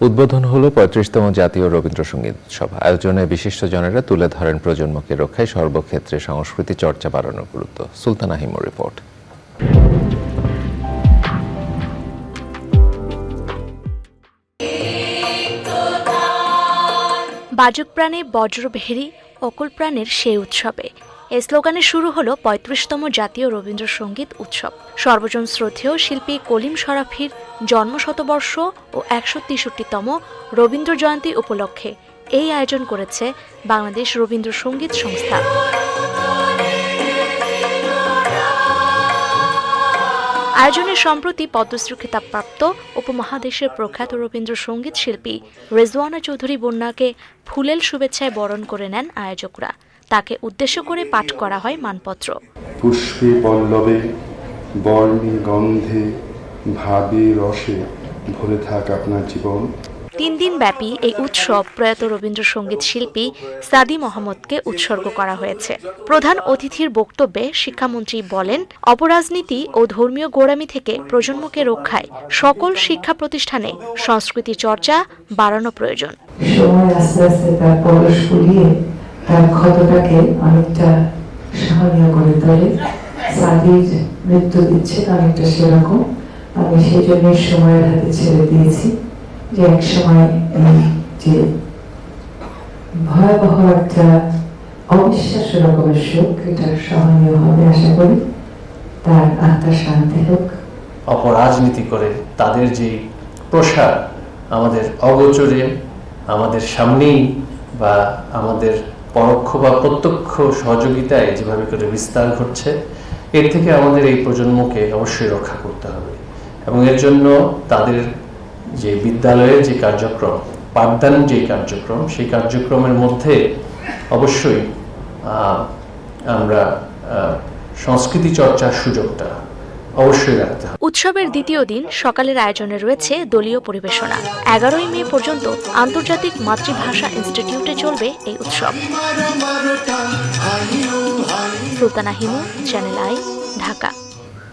উদ্বোধন হলো ৩৫তম জাতীয় রবীন্দ্রসঙ্গীত উৎসব। আয়োজনে বিশিষ্টজনেরা তুলে ধরেন প্রজন্মকে রক্ষায় সর্বক্ষেত্রে সংস্কৃতি চর্চা বাড়ানোর গুরুত্ব। সুলতানা হিমুর রিপোর্ট। বাজুক প্রাণে বজ্রভেরী অকুল প্রাণের সেই উৎসবে এই স্লোগানে শুরু হলো ৩৫তম জাতীয় রবীন্দ্রসঙ্গীত উৎসব। সর্বজন শ্রদ্ধেয় শিল্পী কলিম শরাফীর জন্মশতবর্ষ ও ১৬৩তম রবীন্দ্র জয়ন্তী উপলক্ষে এই আয়োজন করেছে বাংলাদেশ রবীন্দ্রসঙ্গীত সংস্থা। আয়োজনে সম্প্রতি পদ্মশ্রী খেতাবপ্রাপ্ত উপমহাদেশের প্রখ্যাত রবীন্দ্রসঙ্গীত শিল্পী রেজওয়ানা চৌধুরী বন্যাকে ফুলেল শুভেচ্ছায় বরণ করে নেন আয়োজকরা। তাকে উদ্দেশ্য করে পাঠ করা হয় মানপত্র। পুষ্পে পল্লবে বর্ণে গন্ধে ভাবে রসে ভরে থাক আপনার জীবন। ৩ দিন ব্যাপী এই উৎসব প্রয়াত রবীন্দ্রসঙ্গীত শিল্পী সাদি মোহাম্মদকে উৎসর্গ করা হয়েছে। প্রধান অতিথির বক্তব্যে শিক্ষামন্ত্রী বলেন, অপরাজনীতি ও ধর্মীয় গোঁড়ামি থেকে প্রজন্মকে রক্ষায় সকল শিক্ষা প্রতিষ্ঠানে সংস্কৃতি চর্চা বাড়ানো প্রয়োজন। সময় আস্তে আস্তে তার পরশ ফুলিয়ে তার ক্ষতটাকে অনেকটা সহনীয় করে তোলে। সাদির মৃত্যু দিচ্ছে অনেকটা সেরকম। আমি সেই জন্য সময়ের হাতে ছেড়ে দিয়েছি যে এক সময় এই যে ভয়াবহ একটা অবিশ্বাস্য রকমের শোক, এটা সহনীয় হবে আশা করি। তার আত্মার শান্তি হোক। অপরাজনীতি করে তাদের যে প্রসার আমাদের অগোচরে, আমাদের সামনেই বা আমাদের পরোক্ষ বা প্রত্যক্ষ সহযোগিতায় যেভাবে করে বিস্তার ঘটছে, এর থেকে আমাদের এই প্রজন্মকে অবশ্যই রক্ষা করতে হবে। এবং এর জন্য তাদের যে বিদ্যালয়ের যে কার্যক্রম, পাঠদান যে কার্যক্রম, সেই কার্যক্রমের মধ্যে অবশ্যই আমরা সংস্কৃতি চর্চার সুযোগটা অবশ্যই রাখতে হবে। উৎসবের দ্বিতীয় দিন সকালের আয়োজনে রয়েছে দলীয় পরিবেশনা। ১১ই মে পর্যন্ত আন্তর্জাতিক মাতৃভাষা ইনস্টিটিউটে চলবে এই উৎসব। Sultana Himu, channel I, Dhaka.